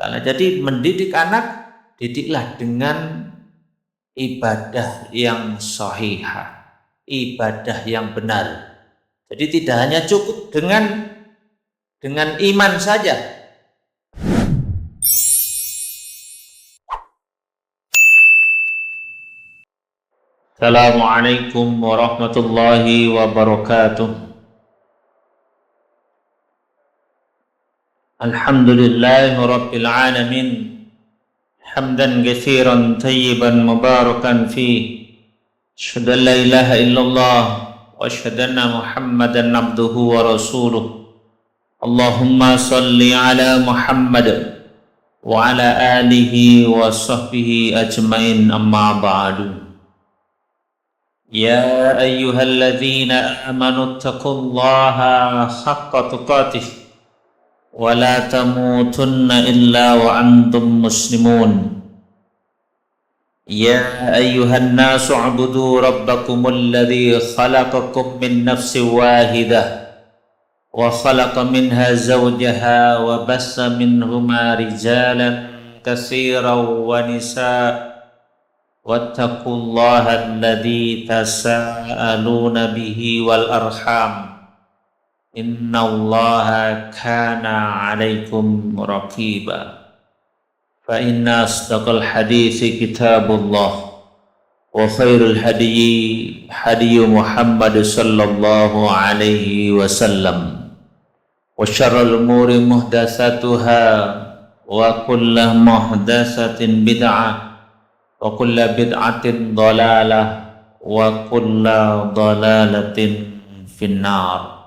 Jadi mendidik anak, didiklah dengan ibadah yang sahihah, ibadah yang benar. Jadi tidak hanya cukup dengan iman saja. Assalamualaikum warahmatullahi wabarakatuh. Alhamdulillahi rabbil alamin. Hamdan katsiran tayyiban mubarakan fi. Asyhadu an la ilaha illallah wa asyhadu anna Muhammadan abduhu wa rasuluh. Allahumma salli ala Muhammad wa ala alihi wa sahbihi ajmain, amma ba'du. Ya ayyuhalladzina amanu taqullaha haqqa tuqatih wa la tamutunna illa wa antum muslimun. Ya ayyuhan nasu ubudu rabbakumul ladzi khalaqakum min nafsin wahidah wa khalaqa minha zawjaha wa bassa minhuma rijalan katsiran wa nisaa wattaqullaha alladzi tasaaluna bihi wal arham innallaha kana 'alaikum raqiba. Fa inna asdaqal hadithi kitabullah wa khairul hadyi hadyu Muhammad sallallahu alaihi wasallam wa syarrul umuri muhdatsatuha wa kullu muhdatsatin bid'ah wa kullu bid'atin dhalalah wa kullu dhalalatin finnar.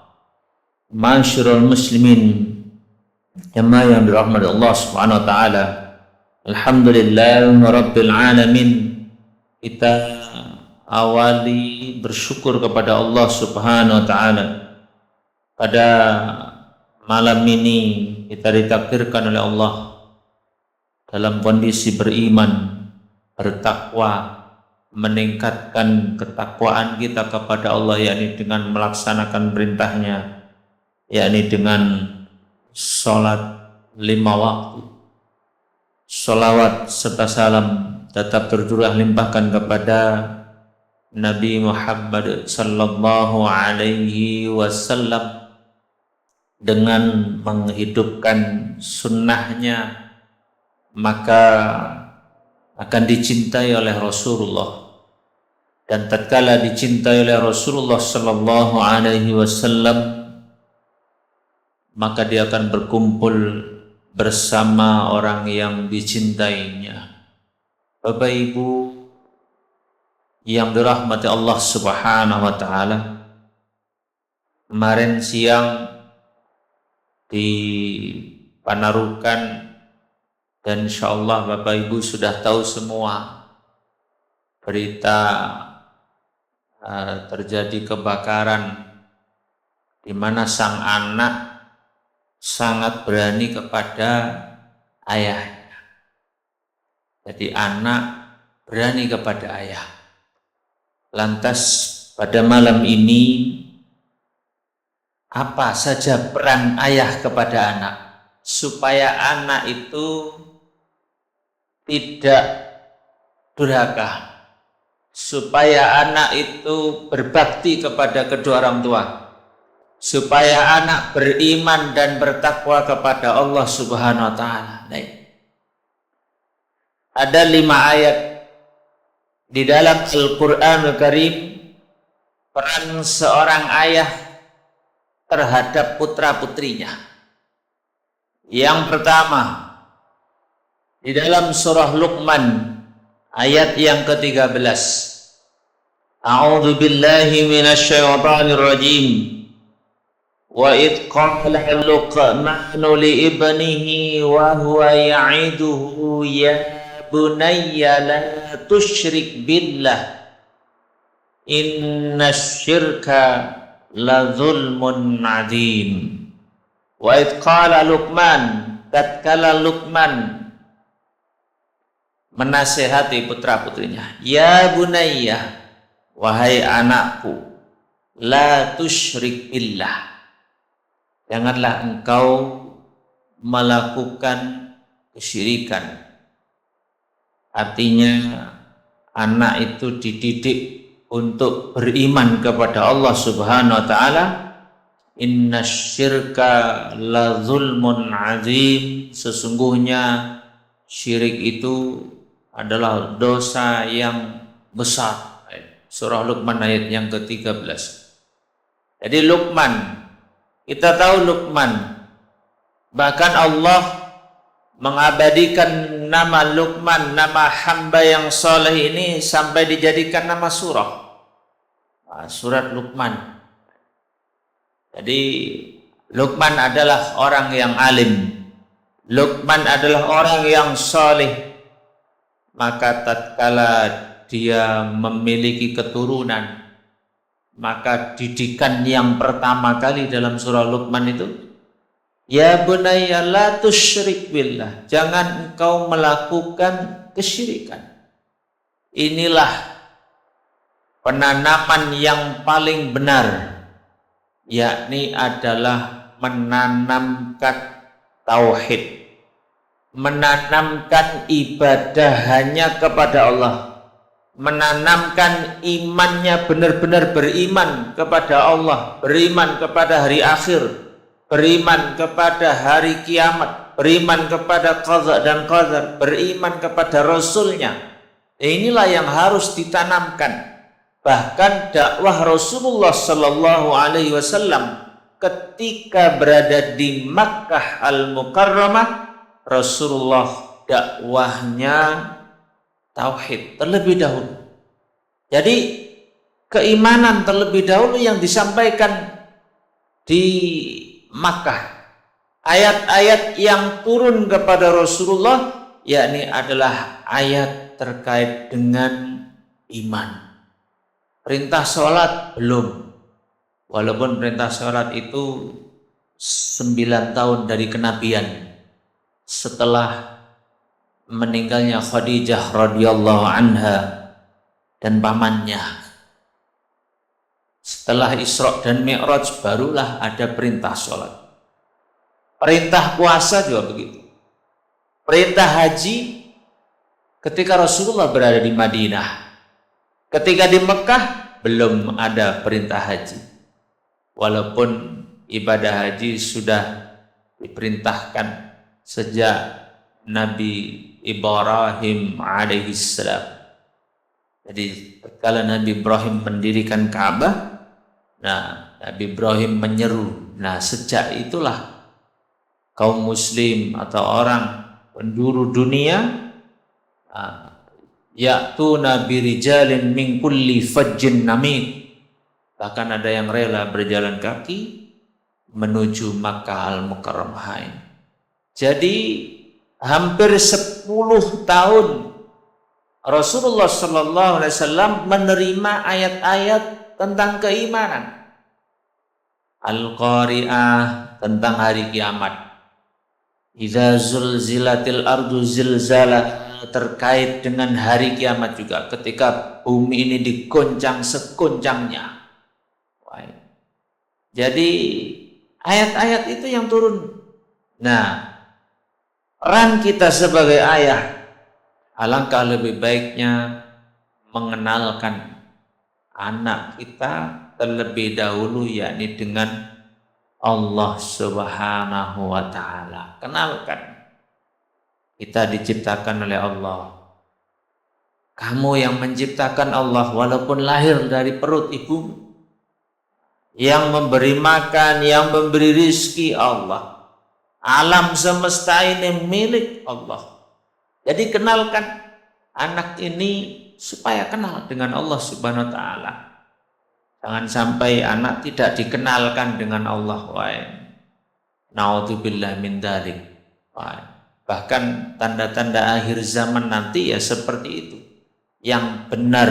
Ma'asyiral muslimin jamaah yang dirahmati Allah Subhanahu wa taala, alhamdulillah rabbil alamin. Kita awali bersyukur kepada Allah Subhanahu wa taala. Pada malam ini kita ditakdirkan oleh Allah dalam kondisi beriman, bertakwa, meningkatkan ketakwaan kita kepada Allah, yakni dengan melaksanakan perintahnya, yakni dengan sholat 5 waktu. Sholawat serta salam tetap tercurah limpahkan kepada Nabi Muhammad sallallahu alaihi wasallam dengan menghidupkan sunnahnya, maka akan dicintai oleh Rasulullah. Dan tatkala dicintai oleh Rasulullah sallallahu alaihi wasallam, maka dia akan berkumpul bersama orang yang dicintainya. Bapak Ibu yang dirahmati Allah Subhanahu wa taala, kemarin siang di Panarukan, dan insyaallah Bapak Ibu sudah tahu semua berita terjadi kebakaran di mana sang anak sangat berani kepada ayahnya. Jadi anak berani kepada ayah. Lantas pada malam ini, apa saja peran ayah kepada anak supaya anak itu tidak durhaka, supaya anak itu berbakti kepada kedua orang tua, supaya anak beriman dan bertakwa kepada Allah Subhanahu wa taala. Ada 5 ayat di dalam Al-Qur'anul Karim peran seorang ayah terhadap putra-putrinya. Yang pertama di dalam surah Luqman ayat yang ke-13. A'udzu billahi minasyaitonir rajim. Wa id qala Luqmanu li ibnihi wa huwa ya'iduhu ya bunayya la tusyrik billah innasyirka la zulmun adzim. Wa id qala Luqman, tatkala Luqman menasihati putra-putrinya, ya bunayya, wahai anakku, la tusyrik billah, janganlah engkau melakukan kesyirikan. Artinya anak itu dididik untuk beriman kepada Allah Subhanahu wa taala. Innasyirka la zulmun azim, sesungguhnya syirik itu adalah dosa yang besar. Surah Luqman ayat yang ke-13. Jadi Luqman, kita tahu Luqman, bahkan Allah mengabadikan nama Luqman, nama hamba yang soleh ini sampai dijadikan nama surah. Surat Luqman. Jadi Luqman adalah orang yang alim, Luqman adalah orang yang soleh. Maka tatkala dia memiliki keturunan, maka didikan yang pertama kali dalam surah Luqman itu, ya bunayya la tusyrik billah, jangan engkau melakukan kesyirikan. Inilah penanaman yang paling benar, yakni adalah menanamkan tauhid, menanamkan ibadah hanya kepada Allah, menanamkan imannya benar-benar beriman kepada Allah, beriman kepada hari akhir, beriman kepada hari kiamat, beriman kepada qadha dan qadar, beriman kepada Rasulnya. Inilah yang harus ditanamkan. Bahkan dakwah Rasulullah Sallallahu Alaihi Wasallam ketika berada di Makkah Al-Mukarramah, Rasulullah dakwahnya tauhid terlebih dahulu. Jadi keimanan terlebih dahulu yang disampaikan di Makkah. Ayat-ayat yang turun kepada Rasulullah yakni adalah ayat terkait dengan iman. Perintah sholat belum, walaupun perintah sholat itu 9 tahun dari kenabian setelah meninggalnya Khadijah radhiyallahu anha dan pamannya. Setelah Isra dan Mi'raj barulah ada perintah sholat. Perintah puasa juga begitu. Perintah haji ketika Rasulullah berada di Madinah. Ketika di Mekah belum ada perintah haji. Walaupun ibadah haji sudah diperintahkan sejak Nabi Ibrahim alaihissalam. Jadi ketika Nabi Ibrahim mendirikan Ka'bah, Nabi Ibrahim menyeru. Sejak itulah kaum muslim atau orang penduduk dunia ya'tuna birijalin min kulli fajjin namid. Bahkan ada yang rela berjalan kaki menuju Makkah Al-Mukarramah. Jadi hampir 10 tahun Rasulullah Sallallahu Alaihi Wasallam menerima ayat-ayat tentang keimanan. Al-Qari'ah tentang hari kiamat. Idza zulzilatil ardu zilzala, terkait dengan hari kiamat juga, ketika bumi ini digoncang segoncangnya. Jadi ayat-ayat itu yang turun. Peran kita sebagai ayah, alangkah lebih baiknya mengenalkan anak kita terlebih dahulu, yakni dengan Allah Subhanahu wa taala. Kenalkan, kita diciptakan oleh Allah. Kamu yang menciptakan Allah, walaupun lahir dari perut ibumu. Yang memberi makan, yang memberi rizki Allah. Alam semesta ini milik Allah. Jadi kenalkan anak ini supaya kenal dengan Allah Subhanahu wa taala. Jangan sampai anak tidak dikenalkan dengan Allah. Na'udzubillah min dzalik. Bahkan tanda-tanda akhir zaman nanti ya seperti itu. Yang benar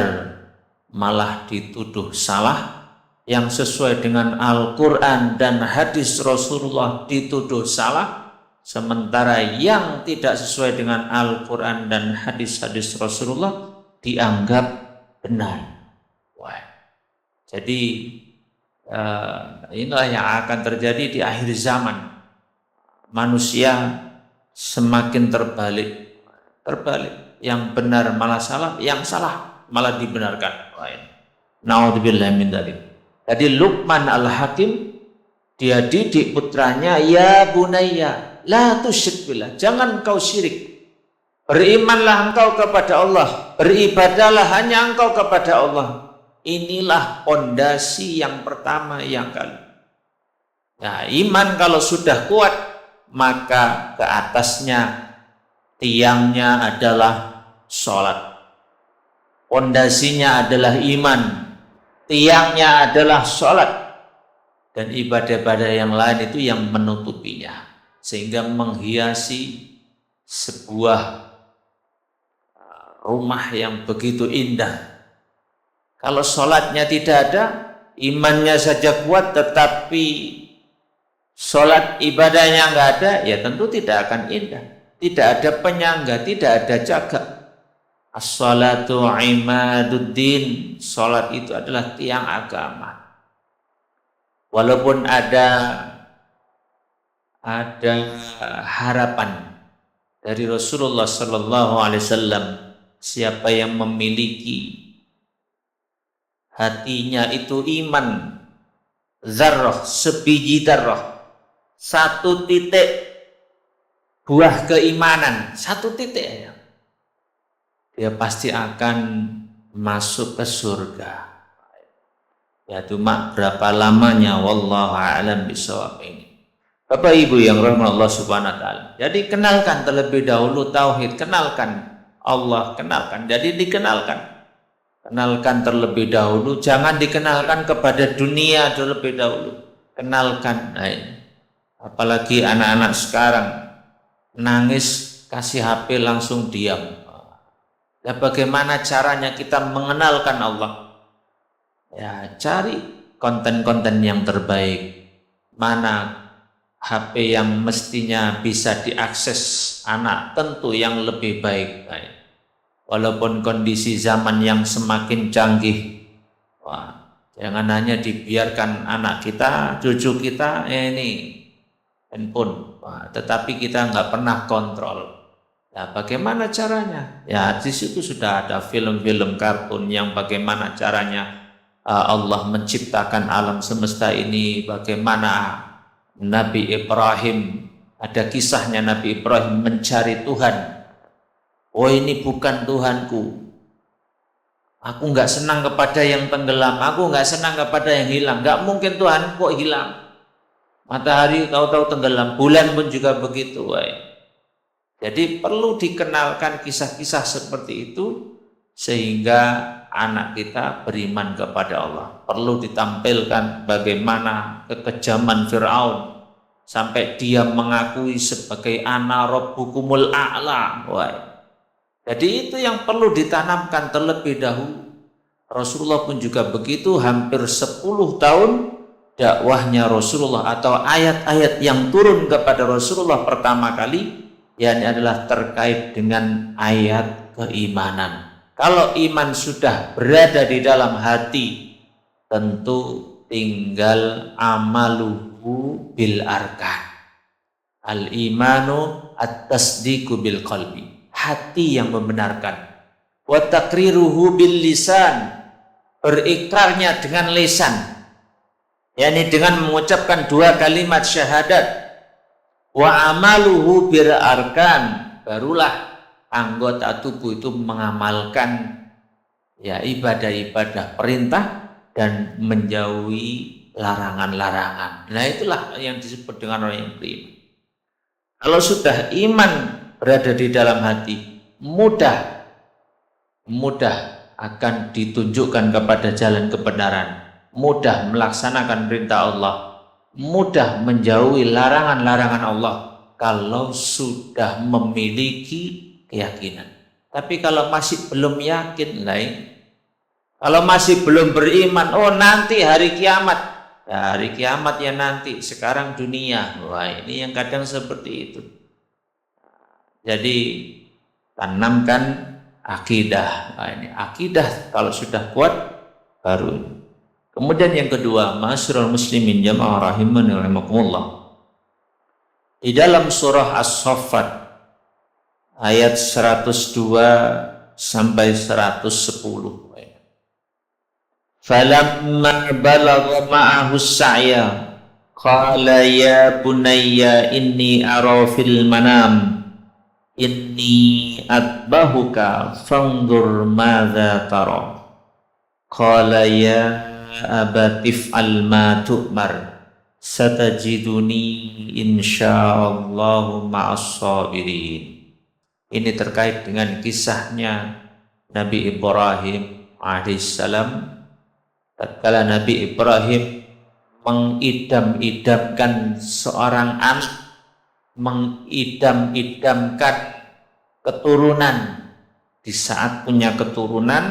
malah dituduh salah, yang sesuai dengan Al-Quran dan hadis Rasulullah dituduh salah, sementara yang tidak sesuai dengan Al-Quran dan hadis-hadis Rasulullah dianggap benar. Jadi inilah yang akan terjadi di akhir zaman. Manusia semakin terbalik. Yang benar malah salah, yang salah malah dibenarkan. Naudzubillah min dzalik. Jadi Luqman Al-Hakim dia didik putranya, ya bunayya la tusyrik billah, jangan kau syirik. Berimanlah engkau kepada Allah, beribadahlah hanya engkau kepada Allah. Inilah pondasi yang pertama yang kali. Nah, iman kalau sudah kuat, maka ke atasnya tiangnya adalah sholat. Pondasinya adalah iman, tiangnya adalah sholat, dan ibadah-ibadah yang lain itu yang menutupinya, sehingga menghiasi sebuah rumah yang begitu indah. Kalau sholatnya tidak ada, imannya saja kuat, tetapi sholat ibadahnya nggak ada, ya tentu tidak akan indah. Tidak ada penyangga, tidak ada jaga. As-salatu imaduddin, sholat itu adalah tiang agama. Walaupun ada harapan dari Rasulullah Sallallahu Alaihi Wasallam, siapa yang memiliki hatinya itu iman zarrah, sebiji zarrah, satu titik buah keimanan, satu titik ya, dia pasti akan masuk ke surga. Ya cuma berapa lamanya, wallahu a'lam bishawab ini. Bapak Ibu yang rahmat Allah Subhanahu wa taala. Jadi kenalkan terlebih dahulu tauhid, kenalkan Allah, kenalkan. Jadi dikenalkan. Kenalkan terlebih dahulu, jangan dikenalkan kepada dunia terlebih dahulu. Kenalkan. Nah, apalagi anak-anak sekarang nangis kasih HP langsung diam. Ya bagaimana caranya kita mengenalkan Allah? Ya cari konten-konten yang terbaik. Mana HP yang mestinya bisa diakses anak, tentu yang lebih baik. Walaupun kondisi zaman yang semakin canggih, jangan hanya dibiarkan anak kita, cucu kita, ini handphone, tetapi kita nggak pernah kontrol. Ya bagaimana caranya? Ya di situ sudah ada film-film kartun yang bagaimana caranya Allah menciptakan alam semesta ini, bagaimana Nabi Ibrahim, ada kisahnya Nabi Ibrahim mencari Tuhan. Oh ini bukan Tuhanku, aku nggak senang kepada yang tenggelam, aku nggak senang kepada yang hilang. Nggak mungkin Tuhan kok hilang. Matahari tahu-tahu tenggelam, bulan pun juga begitu. Jadi perlu dikenalkan kisah-kisah seperti itu sehingga anak kita beriman kepada Allah. Perlu ditampilkan bagaimana kekejaman Fir'aun sampai dia mengakui sebagai ana rabbukumul a'la. Jadi itu yang perlu ditanamkan terlebih dahulu. Rasulullah pun juga begitu, hampir 10 tahun dakwahnya Rasulullah atau ayat-ayat yang turun kepada Rasulullah pertama kali, yakni adalah terkait dengan ayat keimanan. Kalau iman sudah berada di dalam hati, tentu tinggal amaluhu bil arkan. Al-imanu at-tasdiqu bil qalbi. Hati yang membenarkan. Wa taqriruhu bil lisan, berikrarnya dengan lisan, yakni dengan mengucapkan 2 kalimat syahadat. Wa amaluhu bil arkan, barulah anggota tubuh itu mengamalkan ya ibadah-ibadah perintah dan menjauhi larangan-larangan. Nah itulah yang disebut dengan orang yang beriman. Kalau sudah iman berada di dalam hati, mudah akan ditunjukkan kepada jalan kebenaran, mudah melaksanakan perintah Allah, mudah menjauhi larangan-larangan Allah kalau sudah memiliki keyakinan. Tapi kalau masih belum yakin, kalau masih belum beriman, oh nanti hari kiamat, ya, hari kiamat ya nanti, sekarang dunia. Wah ini yang kadang seperti itu. Jadi tanamkan akidah. Nah, ini akidah kalau sudah kuat baru. Kemudian yang kedua, ma'asyiral muslimin jamaah rahimani rahimakumullah. Di dalam surah As-Saffat ayat 102 sampai 110. Falamma balagha ma'ahu as-sa'ya qala ya bunayya inni ara fil manam inni atbahuka fanzur madza tara qala ya abatif'al ma tu'mar satajiduni insyaallahu ma'as sabirin. Ini terkait dengan kisahnya Nabi Ibrahim alaihissalam. Tatkala Nabi Ibrahim mengidam-idamkan seorang anak, mengidam-idamkan keturunan. Di saat punya keturunan,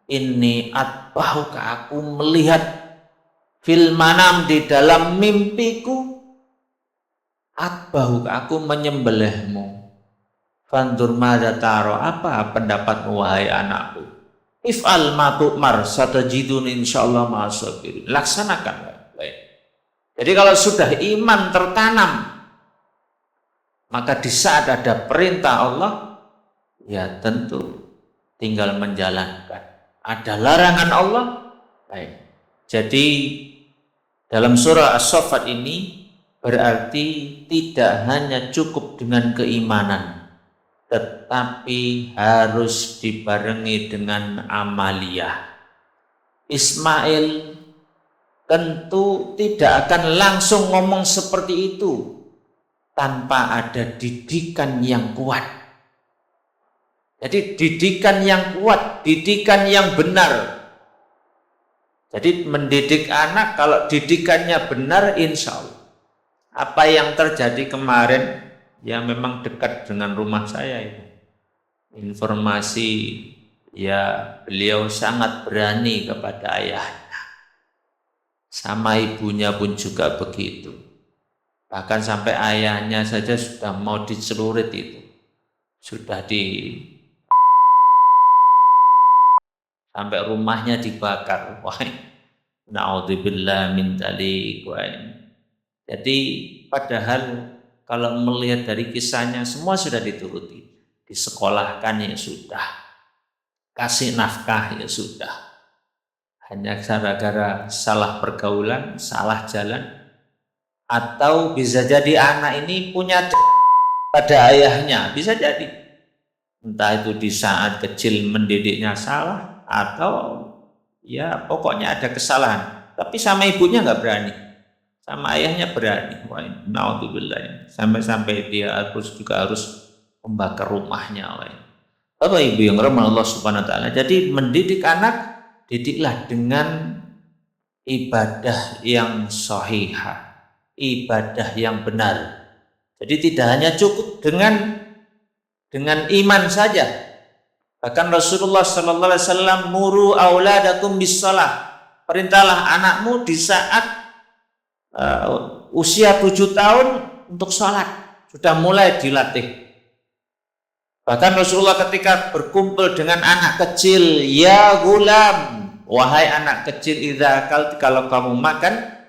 ini atbahuka, aku melihat fil manam, di dalam mimpiku, atbahuka, aku menyembelihmu. Fandur madza taro, apa pendapatmu wahai anakku? If'al ma tu'mar satajidun insyaallah ma'as sabirin. Laksanakan. Baik. Jadi kalau sudah iman tertanam, maka di saat ada perintah Allah, ya tentu tinggal menjalankan. Ada larangan Allah, baik. Jadi dalam surah As-Saffat ini berarti tidak hanya cukup dengan keimanan, tetapi harus dibarengi dengan amaliyah. Ismail tentu tidak akan langsung ngomong seperti itu tanpa ada didikan yang kuat. Jadi didikan yang kuat, didikan yang benar. Jadi mendidik anak, kalau didikannya benar, insya Allah. Apa yang terjadi kemarin, ya memang dekat dengan rumah saya itu. Informasi, ya beliau sangat berani kepada ayahnya. Sama ibunya pun juga begitu. Bahkan sampai ayahnya saja sudah mau dicelurit itu. Sudah sampai rumahnya dibakar. Wah, na'udzubillah min dzalik. Jadi padahal kalau melihat dari kisahnya, semua sudah dituruti. Disekolahkan ya sudah, kasih nafkah ya sudah. Hanya gara-gara salah pergaulan, salah jalan, atau bisa jadi anak ini punya pada ayahnya, bisa jadi. Entah itu di saat kecil mendidiknya salah, atau ya pokoknya ada kesalahan. Tapi sama ibunya nggak berani. Sama ayahnya berani. Naudzubillah. Sampai-sampai dia harus membakar rumahnya. Bapak Ibu yang rahmat Allah Subhanahu wa taala. Jadi mendidik anak, didiklah dengan ibadah yang sahihah, ibadah yang benar. Jadi tidak hanya cukup dengan iman saja. Bahkan Rasulullah sallallahu alaihi wasallam muru auladakum bis-shalah. Perintahlah anakmu di saat usia 7 tahun untuk sholat, sudah mulai dilatih. Bahkan Rasulullah ketika berkumpul dengan anak kecil, ya gulam, wahai anak kecil, idza akalta, kalau kamu makan,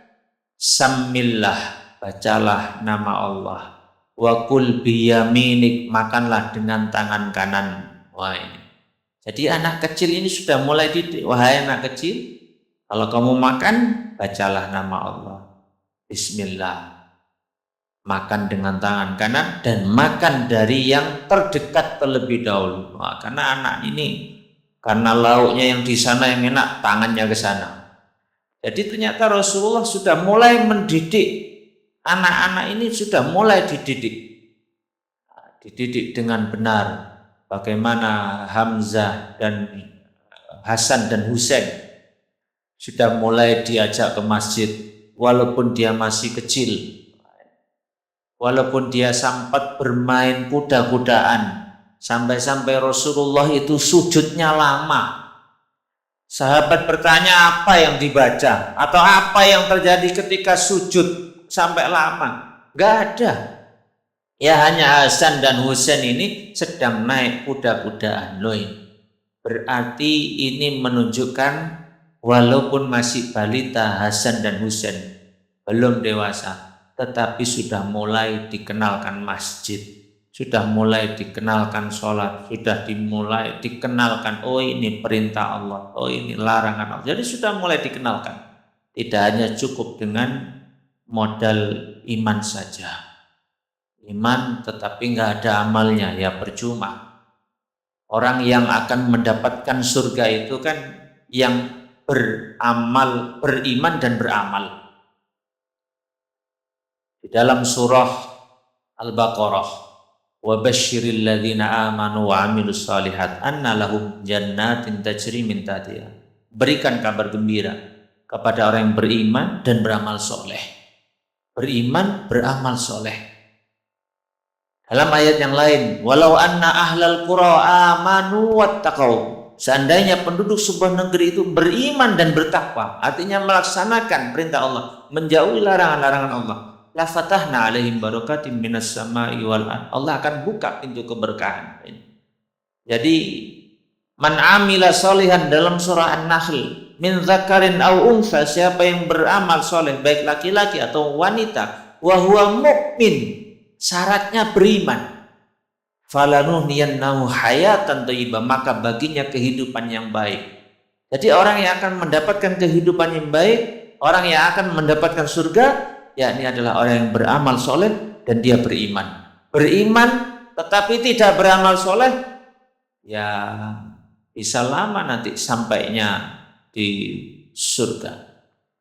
samillah, bacalah nama Allah, wa kul biyaminik, makanlah dengan tangan kanan. Wah ini. Jadi anak kecil ini sudah mulai didik, wahai anak kecil, kalau kamu makan, bacalah nama Allah. Bismillah, makan dengan tangan kanan dan makan dari yang terdekat terlebih dahulu. Nah, karena anak ini, karena lauknya yang di sana yang enak, tangannya ke sana. Jadi ternyata Rasulullah sudah mulai mendidik anak-anak ini, sudah mulai dididik dengan benar. Bagaimana Hamzah dan Hasan dan Husain sudah mulai diajak ke masjid. Walaupun dia masih kecil, walaupun dia sempat bermain kuda-kudaan, sampai-sampai Rasulullah itu sujudnya lama. Sahabat bertanya apa yang dibaca atau apa yang terjadi ketika sujud sampai lama. Gak ada. Ya hanya Hasan dan Husain ini sedang naik kuda-kudaan. Berarti ini menunjukkan walaupun masih balita, Hasan dan Husain belum dewasa, tetapi sudah mulai dikenalkan masjid, sudah mulai dikenalkan sholat, sudah dimulai dikenalkan, oh ini perintah Allah, oh ini larangan Allah. Jadi sudah mulai dikenalkan. Tidak hanya cukup dengan modal iman saja. Iman tetapi nggak ada amalnya, ya percuma. Orang yang akan mendapatkan surga itu kan yang beramal, beriman dan beramal. Di dalam surah Al-Baqarah, wa basyiril ladzina amanu wa amilus shalihat anna lahum jannatin tajri min tahtiha. Berikan kabar gembira kepada orang yang beriman dan beramal soleh. Beriman, beramal soleh. Dalam ayat yang lain, walau anna ahlal qura amanu wattaqau. Seandainya penduduk sebuah negeri itu beriman dan bertakwa, artinya melaksanakan perintah Allah, menjauhi larangan-larangan Allah, la fatahna alaihim barakatim minas sama'i wal ardh. Allah akan buka pintu keberkahan. Jadi man amila sholihan dalam surah An-Nahl min dzakarin aw unsa, siapa yang beramal soleh baik laki-laki atau wanita, wa huwa mukmin, syaratnya beriman, falanuhyiyannahu hayatan thayyibah, maka baginya kehidupan yang baik. Jadi orang yang akan mendapatkan kehidupan yang baik, orang yang akan mendapatkan surga, yakni adalah orang yang beramal soleh dan dia beriman. Beriman tetapi tidak beramal soleh, ya bisa lama nanti sampainya di surga.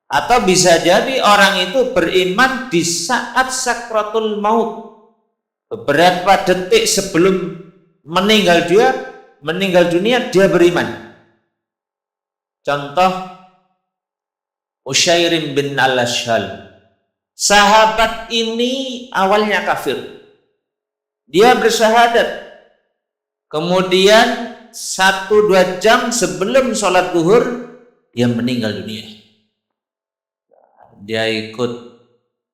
Atau bisa jadi orang itu beriman di saat sakratul maut, beberapa detik sebelum meninggal dunia dia beriman. Contoh Usyairim bin al-Ashhal. Sahabat ini awalnya kafir. Dia bersyahadat. Kemudian 1-2 jam sebelum sholat zuhur dia meninggal dunia. Dia ikut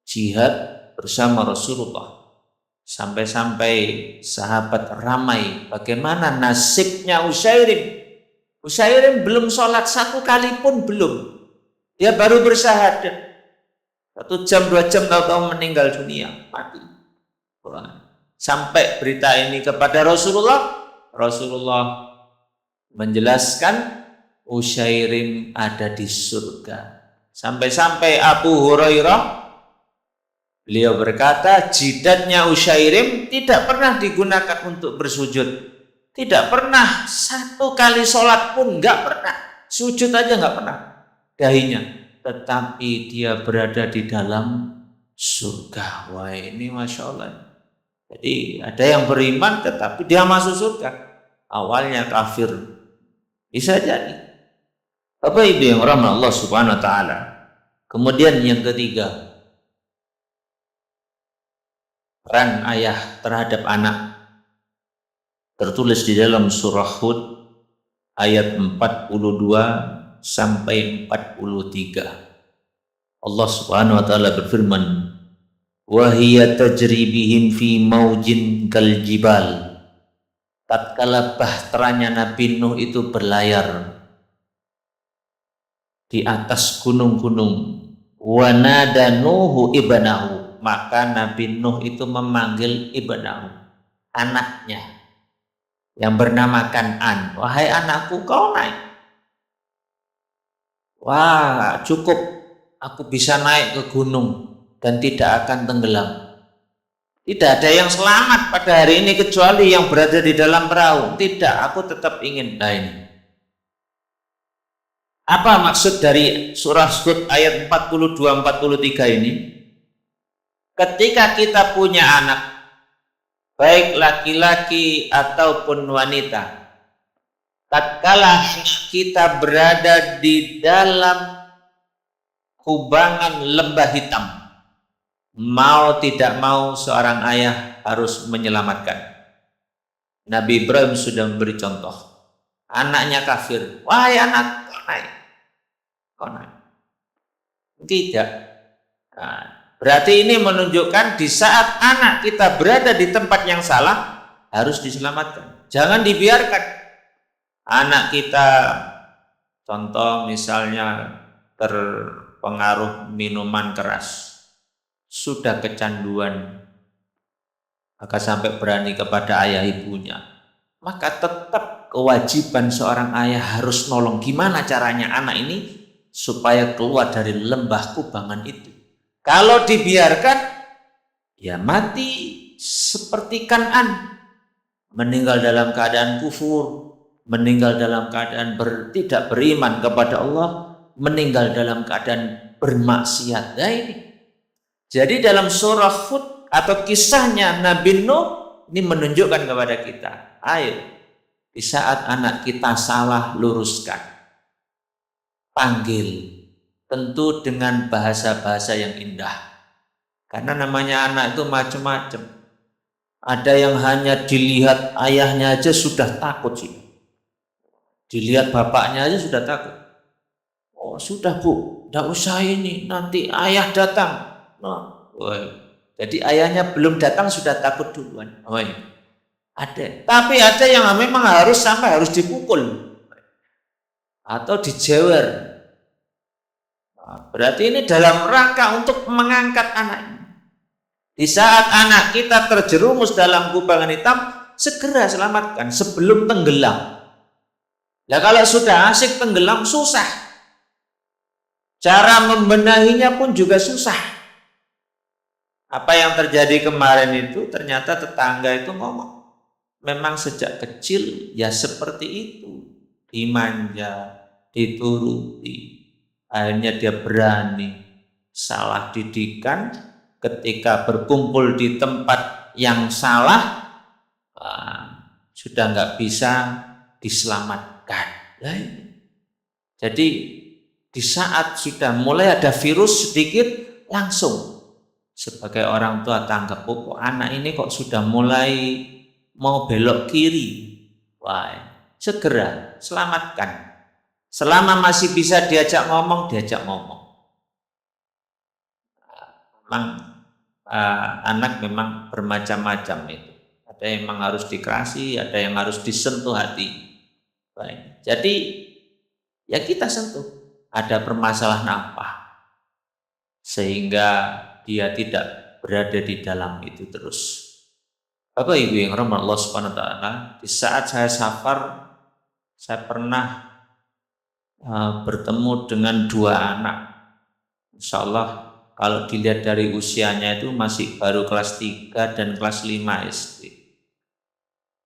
jihad bersama Rasulullah. Sampai-sampai sahabat ramai bagaimana nasibnya Usyairim. Usyairim belum sholat 1 kali pun belum. Dia baru bersyahadat. 1 jam 2 jam tahu-tahu meninggal dunia, mati. Sampai berita ini kepada Rasulullah. Rasulullah menjelaskan Usyairim ada di surga. Sampai-sampai Abu Hurairah, beliau berkata, jidatnya Usyairim tidak pernah digunakan untuk bersujud. Tidak pernah 1 kali sholat pun, nggak pernah. Sujud aja nggak pernah dahinya. Tetapi dia berada di dalam surga. Wah, ini Masya Allah. Jadi ada yang beriman tetapi dia masuk surga. Awalnya kafir. Bisa jadi. Bapak Ibu yang rahmat Allah Subhanahu wa taala. Kemudian yang ketiga, peran ayah terhadap anak. Tertulis di dalam surah Hud ayat 42 sampai 43. Allah Subhanahu wa taala berfirman, "Wa hiya tajri bihim fi maujin kal jibal." Tatkala bahteranya Nabi Nuh itu berlayar di atas gunung-gunung, wa nada Nuhu ibnahu, maka Nabi Nuh itu memanggil ibnahu, anaknya yang bernama Kan'an. Wahai anakku, kau naik. Wah, cukup aku bisa naik ke gunung dan tidak akan tenggelam. Tidak ada yang selamat pada hari ini kecuali yang berada di dalam perahu. Tidak, aku tetap ingin. Nah ini. Apa maksud dari surah Hud ayat 42-43 ini? Ketika kita punya anak, baik laki-laki ataupun wanita, tatkala kita berada di dalam kubangan lembah hitam, mau tidak mau seorang ayah harus menyelamatkan. Nabi Ibrahim sudah memberi contoh. Anaknya kafir. Wahai anak, kau naik. Tidak. Nah, berarti ini menunjukkan di saat anak kita berada di tempat yang salah, harus diselamatkan. Jangan dibiarkan anak kita, contoh misalnya terpengaruh minuman keras, sudah kecanduan, maka sampai berani kepada ayah ibunya, maka tetap kewajiban seorang ayah harus nolong. Gimana caranya anak ini supaya keluar dari lembah kubangan itu. Kalau dibiarkan, ya mati seperti Kan'an, meninggal dalam keadaan kufur, meninggal dalam keadaan tidak beriman kepada Allah, meninggal dalam keadaan bermaksiat. Nah ini. Jadi dalam surah Hud atau kisahnya Nabi Nuh ini menunjukkan kepada kita, ayo di saat anak kita salah, luruskan, panggil, tentu dengan bahasa-bahasa yang indah. Karena namanya anak itu macam-macam. Ada yang hanya dilihat ayahnya aja sudah takut sih. Dilihat bapaknya aja sudah takut. Oh sudah bu, tidak usah ini, nanti ayah datang. Nah, jadi ayahnya belum datang sudah takut duluan. Oh, ada. Tapi ada yang memang harus dipukul atau dijewer. Nah, berarti ini dalam rangka untuk mengangkat anak ini. Di saat anak kita terjerumus dalam kubangan hitam, segera selamatkan sebelum tenggelam. Nah kalau sudah asik tenggelam susah. Cara membenahinya pun juga susah. Apa yang terjadi kemarin itu ternyata tetangga itu ngomong. Memang sejak kecil ya seperti itu. Dimanja, dituruti. Akhirnya dia berani salah didikan. Ketika berkumpul di tempat yang salah, sudah nggak bisa diselamatkan. Jadi di saat sudah mulai ada virus sedikit, langsung sebagai orang tua tanggap, kok anak ini kok sudah mulai mau belok kiri, segera selamatkan. Selama masih bisa diajak ngomong. Memang anak memang bermacam-macam itu. Ada yang memang harus dikasih, ada yang harus disentuh hati. Baik. Jadi ya kita sentuh. Ada permasalahan apa sehingga dia tidak berada di dalam itu terus. Bapak Ibu yang rahmat Allah Subhanahu wa taala, di saat saya safar, saya pernah bertemu dengan 2 anak. Insyaallah kalau dilihat dari usianya itu masih baru kelas 3 dan kelas 5 SD.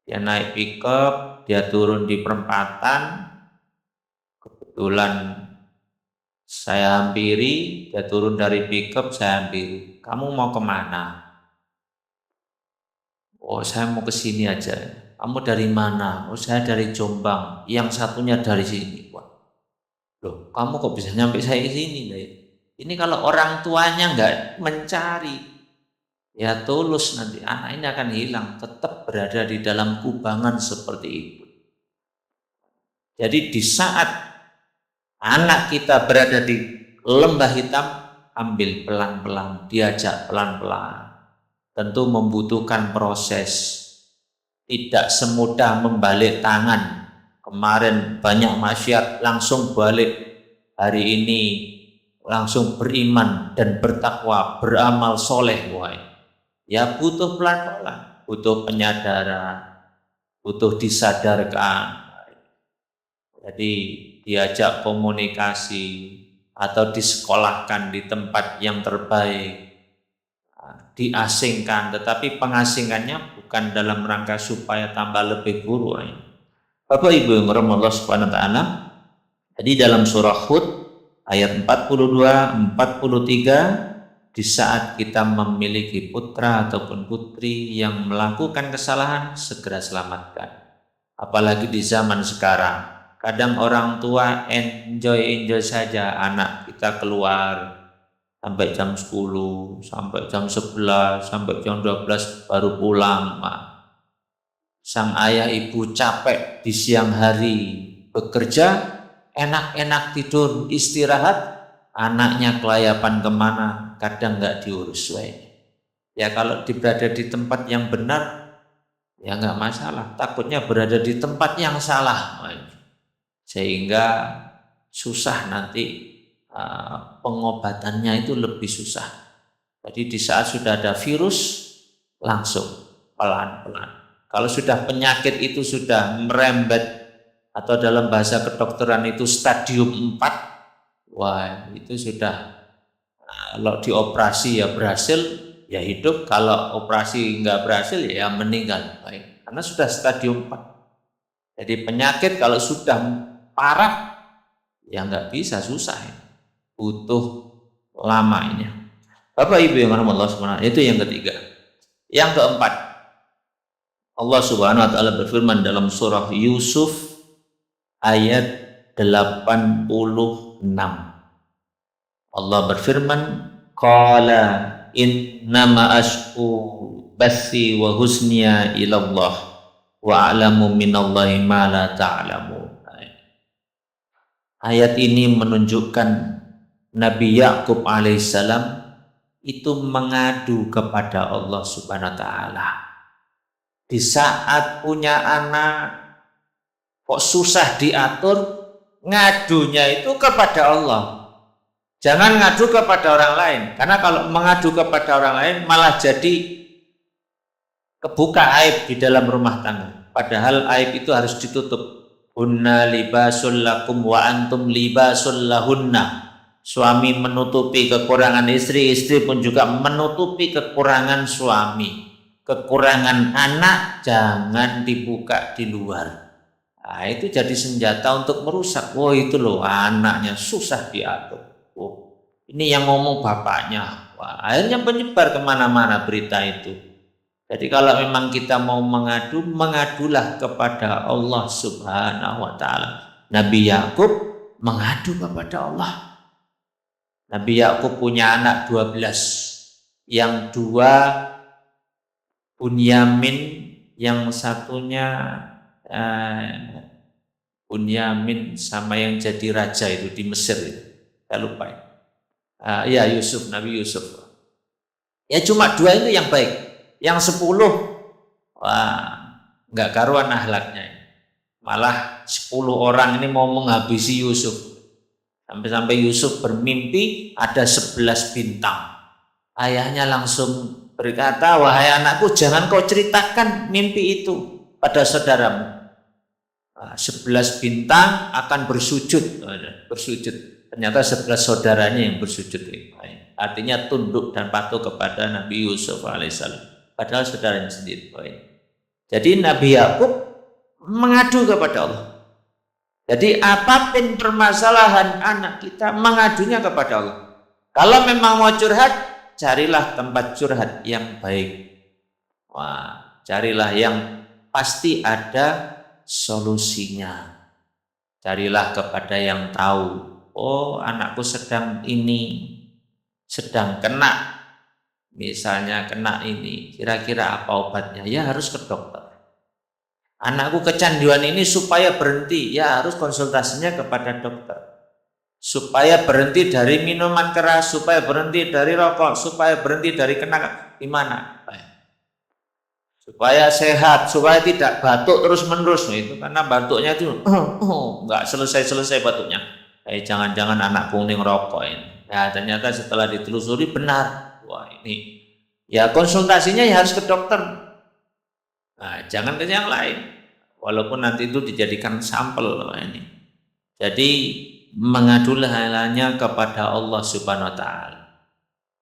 Dia naik pickup, dia turun di perempatan. Kebetulan saya hampiri, dia turun dari pickup, saya hampiri. Kamu mau kemana? Oh saya mau ke sini aja. Kamu dari mana? Oh saya dari Jombang. Yang satunya dari sini. Loh kamu kok bisa nyampe saya sini? Ini kalau orang tuanya nggak mencari, ya tulus nanti anak ini akan hilang, tetap berada di dalam kubangan seperti itu. Jadi di saat anak kita berada di lembah hitam, ambil pelan-pelan, diajak pelan-pelan. Tentu membutuhkan proses, tidak semudah membalik tangan. Kemarin banyak maksiat langsung balik, hari ini langsung beriman dan bertakwa, beramal soleh. Ya butuh pelan-pelan, butuh penyadaran, butuh disadarkan. Jadi diajak komunikasi atau disekolahkan di tempat yang terbaik, diasingkan, tetapi pengasingannya bukan dalam rangka supaya tambah lebih buruk. Bapak Ibu yang rahmat Allah Subhanahu wa taala, jadi dalam surah Hud ayat 42, 43, di saat kita memiliki putra ataupun putri yang melakukan kesalahan, segera selamatkan. Apalagi di zaman sekarang, kadang orang tua enjoy saja anak kita keluar sampai jam 10, sampai jam 11, sampai jam 12 baru pulang. Sang ayah ibu capek di siang hari bekerja, enak-enak tidur istirahat, anaknya kelayapan kemana, kadang nggak diurus. Ya kalau berada di tempat yang benar, ya nggak masalah. Takutnya berada di tempat yang salah, sehingga susah nanti pengobatannya itu lebih susah. Jadi di saat sudah ada virus, langsung pelan-pelan. Kalau sudah penyakit itu sudah merembet atau dalam bahasa kedokteran itu stadium 4, wah itu sudah, kalau dioperasi ya berhasil, ya hidup. Kalau operasi nggak berhasil ya meninggal. Baik. Karena sudah stadium 4. Jadi penyakit kalau sudah parah ya nggak bisa, susah ya. Butuh lama ini. Bapak Ibu yang rahmatullah subhanahu, itu yang ketiga. Yang keempat, Allah Subhanahu wa taala berfirman dalam surah Yusuf ayat 86. Allah berfirman, qala innama ashku bathi wa husniya ilallah wa a'lamu minallahi ma la ta'lamun. Ayat ini menunjukkan Nabi Yakub alaihissalam itu mengadu kepada Allah Subhanahu wa taala. Di saat punya anak kok susah diatur, ngadunya itu kepada Allah. Jangan ngadu kepada orang lain, karena kalau mengadu kepada orang lain malah jadi kebuka aib di dalam rumah tangga. Padahal aib itu harus ditutup. Hunna libasul lakum wa antum libasul lahunna. Suami menutupi kekurangan istri, istri pun juga menutupi kekurangan suami. Kekurangan anak jangan dibuka di luar. Nah, itu jadi senjata untuk merusak. Oh itu loh anaknya susah diatur. Oh, ini yang ngomong bapaknya. Wah, akhirnya menyebar kemana-mana berita itu. Jadi kalau memang kita mau mengadu, mengadulah kepada Allah Subhanahu wa taala. Nabi Yakub mengadu kepada Allah. Nabi Yakub punya anak 12. Yang 2 Bunyamin, yang satunya Bunyamin sama yang jadi raja itu di Mesir itu. Saya lupa ya. Yusuf, Nabi Yusuf. Ya cuma 2 itu yang baik. Yang 10 nggak karuan akhlaknya. Malah 10 orang ini mau menghabisi Yusuf. Sampai-sampai Yusuf bermimpi ada 11 bintang. Ayahnya langsung berkata, wahai anakku, jangan kau ceritakan mimpi itu pada saudaramu. 11 bintang akan bersujud. Ternyata 11 saudaranya yang bersujud. Artinya tunduk dan patuh kepada Nabi Yusuf alaihissalam. Padahal saudaranya sendiri. Jadi Nabi Yakub mengadu kepada Allah. Jadi apapun permasalahan anak kita, mengadunya kepada Allah. Kalau memang mau curhat, carilah tempat curhat yang baik. Carilah yang pasti ada solusinya. Carilah kepada yang tahu. Oh, anakku sedang kena, misalnya kena ini, kira-kira apa obatnya? Ya harus ke dokter. Anakku kecanduan ini supaya berhenti, ya harus konsultasinya kepada dokter. Supaya berhenti dari minuman keras, supaya berhenti dari rokok, supaya berhenti dari kenakalan, gimana? Supaya sehat, supaya tidak batuk terus-menerus. Itu karena batuknya itu nggak selesai-selesai batuknya. Jangan-jangan anakku ini ngerokok ini. Nah, ternyata setelah ditelusuri benar. Wah ini, ya konsultasinya ya harus ke dokter. Nah, jangan ke yang lain, walaupun nanti itu dijadikan sampel ini. Jadi mengadulah hanya kepada Allah Subhanahu wa taala.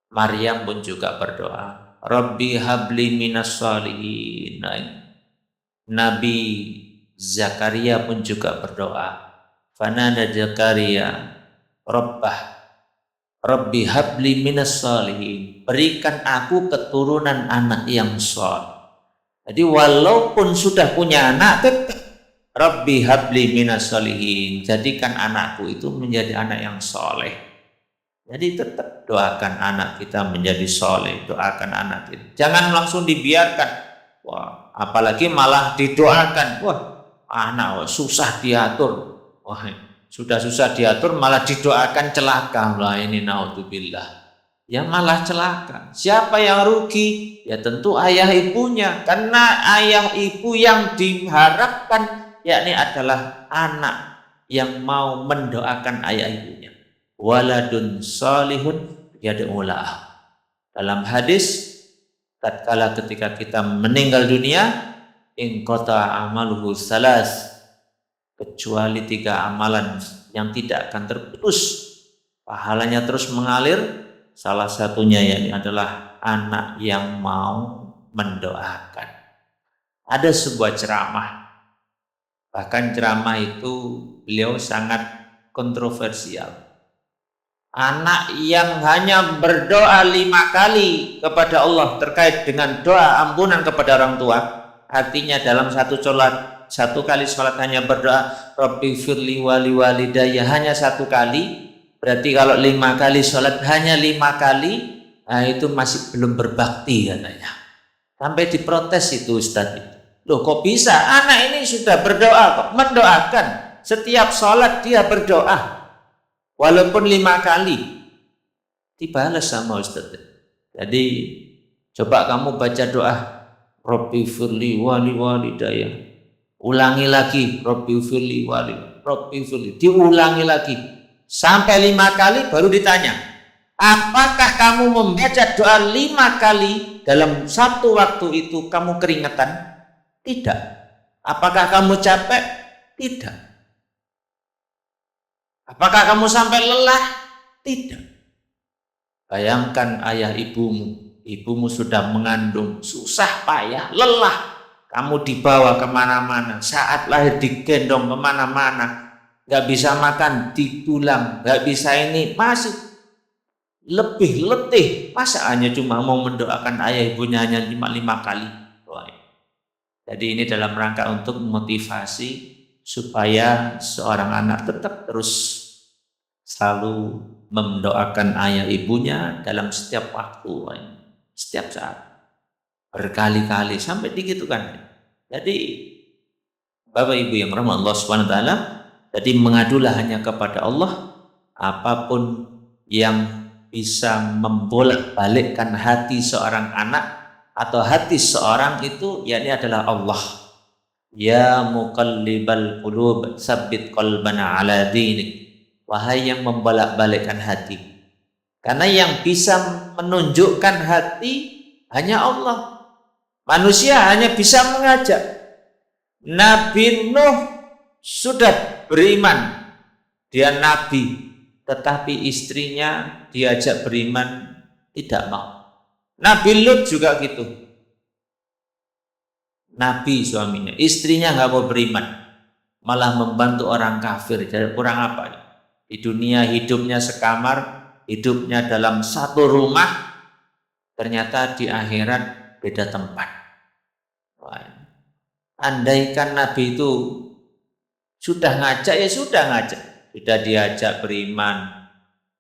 Maryam pun juga berdoa, Rabbi habli minas shalihin. Nabi Zakaria pun juga berdoa, fanada Zakaria Rabbi habli minas shalihin. Berikan aku keturunan anak yang saleh. Jadi walaupun sudah punya anak, tetap Rabbi habli minas shalihin. Jadikan anakku itu menjadi anak yang soleh. Jadi tetap doakan anak kita menjadi soleh. Doakan anak kita. Jangan langsung dibiarkan. Wah, apalagi malah didoakan. Wah, anak susah diatur. Wah, sudah susah diatur malah didoakan celaka. Lah ini naudzubillah. Ya malah celaka. Siapa yang rugi? Ya tentu ayah ibunya. Karena ayah ibu yang diharapkan yakni adalah anak yang mau mendoakan ayah ibunya. Waladun salihun yad'ulah. Dalam hadis tatkala ketika kita meninggal dunia, inqata amaluhu salas, kecuali 3 amalan yang tidak akan terputus, pahalanya terus mengalir. Salah satunya yakni adalah anak yang mau mendoakan. Ada sebuah ceramah, bahkan ceramah itu beliau sangat kontroversial. Anak yang hanya berdoa 5 kali kepada Allah terkait dengan doa ampunan kepada orang tua, artinya dalam satu kali sholat hanya berdoa Rabbi firli wali walidayya hanya 1 kali, berarti kalau 5 kali sholat hanya 5 kali, nah itu masih belum berbakti katanya. Sampai diprotes itu Ustadz. Loh kok bisa? Anak ini sudah berdoa kok, mendoakan setiap sholat dia berdoa. Walaupun 5 kali dibalas sama Ustaz. Jadi coba kamu baca doa Rabbi firli wali walidayya, ulangi lagi Rabbi firli wali, Rabbi firli, diulangi lagi sampai 5 kali, baru ditanya, apakah kamu membaca doa 5 kali dalam satu waktu itu kamu keringetan? Tidak. Apakah kamu capek? Tidak. Apakah kamu sampai lelah? Tidak. Bayangkan ayah ibumu sudah mengandung, susah payah, lelah. Kamu dibawa kemana-mana, saat lahir digendong kemana-mana, gak bisa makan, ditulang, gak bisa ini, masih lebih letih. Masa hanya cuma mau mendoakan ayah ibunya hanya 5 kali? Jadi ini dalam rangka untuk memotivasi supaya seorang anak tetap terus selalu mendoakan ayah ibunya dalam setiap waktu, setiap saat, berkali-kali sampai digitukan. Jadi Bapak Ibu yang rahmat Allah SWT, jadi mengadulah hanya kepada Allah. Apapun yang bisa membolak-balikkan hati seorang anak atau hati seorang itu, yakni adalah Allah. Ya muqallibal qulub tsabbit qalbana ala dinik. Wahai yang membolak-balikkan hati. Karena yang bisa menunjukkan hati hanya Allah. Manusia hanya bisa mengajak. Nabi Nuh sudah beriman, dia nabi, tetapi istrinya diajak beriman tidak mau. Nabi Lut juga gitu. Nabi suaminya, istrinya nggak mau beriman, malah membantu orang kafir. Jadi kurang apa? Di dunia hidupnya sekamar, hidupnya dalam satu rumah, ternyata di akhirat beda tempat. Andaikan Nabi itu sudah ngajak, ya sudah ngajak, sudah diajak beriman,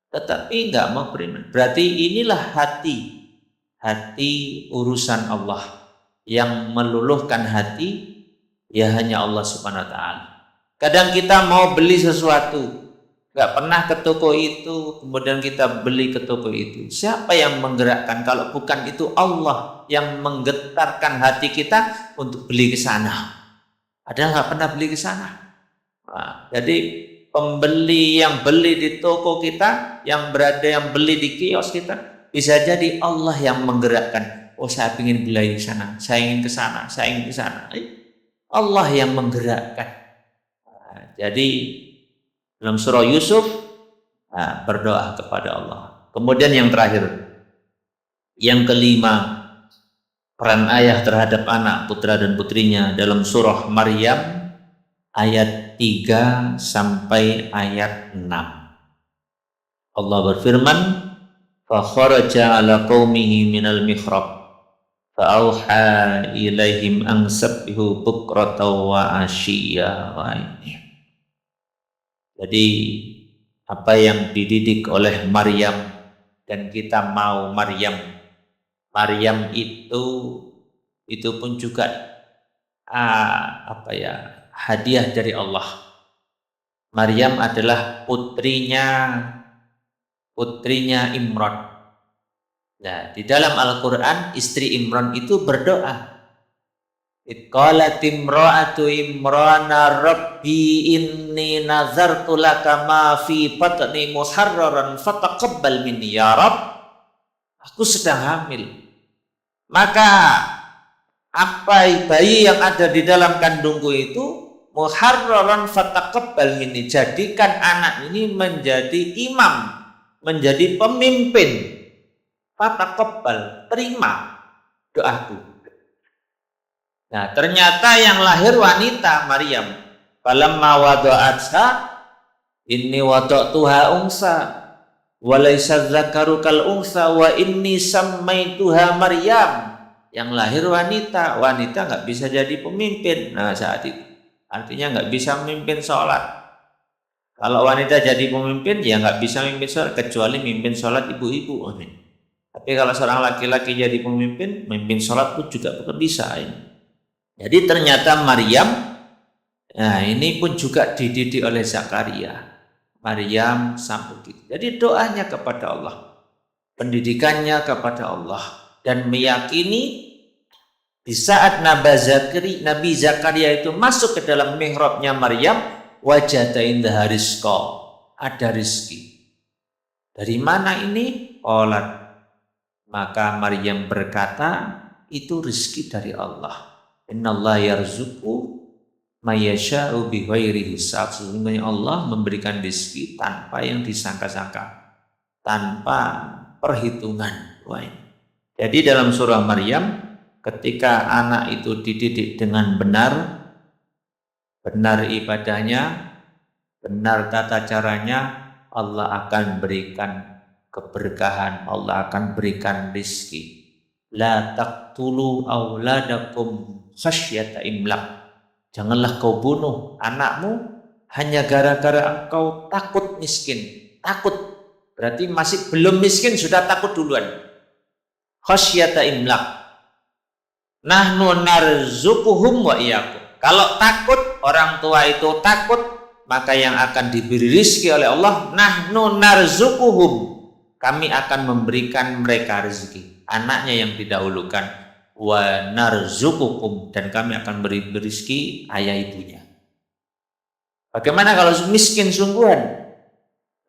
tetapi nggak mau beriman. Berarti inilah hati urusan Allah. Yang meluluhkan hati ya hanya Allah Subhanahu wa ta'ala. Kadang kita mau beli sesuatu, nggak pernah ke toko itu, kemudian kita beli ke toko itu. Siapa yang menggerakkan? Kalau bukan itu Allah yang menggetarkan hati kita untuk beli ke sana. Ada nggak pernah beli ke sana? Nah, jadi pembeli yang beli di toko kita, yang beli di kios kita, bisa jadi Allah yang menggerakkan. Oh, saya ingin beli ke sana, saya ingin ke sana, saya ingin ke sana. Allah yang menggerakkan. Nah, jadi dalam surah Yusuf berdoa kepada Allah. Kemudian yang terakhir, yang kelima, peran ayah terhadap anak, putra dan putrinya dalam surah Maryam ayat 3 sampai ayat 6. Allah berfirman, fa kharaja ala qaumihi minal mihrab fa'auha ilaihim an sabbihu bukratan wa ashiya. Jadi apa yang dididik oleh Maryam, dan kita mau Maryam itu pun juga hadiah dari Allah. Maryam adalah putrinya Imran. Nah, di dalam Al-Quran istri Imran itu berdoa. Qalat imra'atu Imrana rabbi inni nazartu laka ma fi batni muharraran fataqabbal minni ya Rabb. Aku sedang hamil. maka apa bayi yang ada di dalam kandungku itu muharraran fataqabbal, ini jadikan anak ini menjadi imam, menjadi pemimpin. Fataqabbal, terima doaku. Nah, ternyata yang lahir wanita, Maryam. Falamma wada'atha inni wada'tuha unsa walaysa dzakaru kal unsa wa inni sammaituha Maryam. Yang lahir wanita, wanita nggak bisa jadi pemimpin. Nah, saat itu artinya nggak bisa memimpin sholat. Kalau wanita jadi pemimpin, ya nggak bisa memimpin sholat kecuali memimpin sholat ibu-ibu. Tapi kalau seorang laki-laki jadi pemimpin, memimpin sholat pun juga bukan bisa. Jadi ternyata Maryam, nah ini pun juga dididik oleh Zakaria. Maryam sampai gitu. Jadi doanya kepada Allah, pendidikannya kepada Allah, dan meyakini di saat Nabi Zakaria itu masuk ke dalam mihrabnya Maryam, wajada indaha rizqa, ada rizki. Dari mana ini? Qalat, maka Maryam berkata, itu rizki dari Allah. Innallaha yarzuqu mayyasha'u bighairi hisab. Sesungguhnya Allah memberikan rizki tanpa yang disangka-sangka, tanpa perhitungan. Jadi dalam surah Maryam, ketika anak itu dididik dengan benar ibadahnya, benar tata caranya, Allah akan berikan keberkahan, Allah akan berikan rizki. La taqtulu auladakum khasyata imlaq. Janganlah kau bunuh anakmu hanya gara-gara engkau takut miskin. Takut berarti masih belum miskin sudah takut duluan. Khasyata imlaq. Nahnu narzuquhum wa iyyakum. Kalau takut, orang tua itu takut, maka yang akan diberi rizki oleh Allah, nahnu narzuquhum, kami akan memberikan mereka rezeki. Anaknya yang didahulukan, wa narzuqukum, dan kami akan beri rezeki ayah ibunya. Bagaimana kalau miskin sungguhan?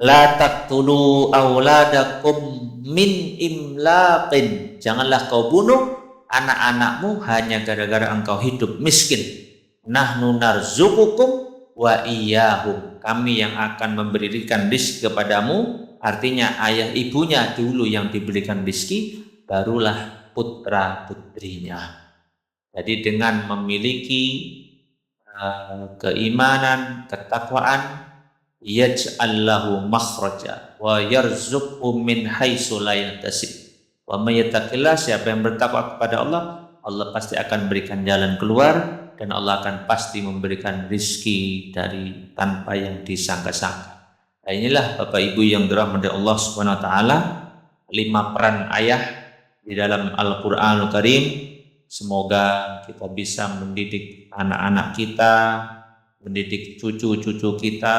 La taqtulu auladakum min imlaqin. Janganlah kau bunuh anak-anakmu hanya gara-gara engkau hidup miskin. Nahnu narzuqukum wa iyyahum. Kami yang akan memberikan rizki kepadamu. Artinya ayah ibunya dulu yang diberikan rizki, barulah putra putrinya. Jadi dengan memiliki keimanan, ketakwaan, yaj'allahu makhraja wa yarzuqhu min haitsu la yahtasib. Wa may yattaqillah, siapa yang bertakwa kepada Allah, Allah pasti akan berikan jalan keluar, dan Allah akan pasti memberikan rizki dari tanpa yang disangka-sangka. Nah, inilah Bapak Ibu yang dirahmati Allah Subhanahu wa taala, 5 peran ayah di dalam Al-Qur'anul Karim. Semoga kita bisa mendidik anak-anak kita, mendidik cucu-cucu kita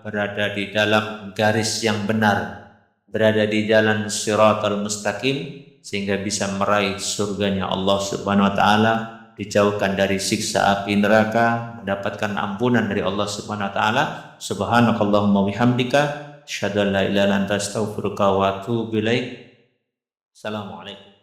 berada di dalam garis yang benar, berada di jalan Shiratal Mustaqim, sehingga bisa meraih surganya Allah Subhanahu wa taala, dijauhkan dari siksa api neraka, mendapatkan ampunan dari Allah Subhanahu wa taala. Subhanakallahumma bihamdika asyhadu an la ilaha illa anta astaghfiruka wa atubu ilaik. Assalamualaikum.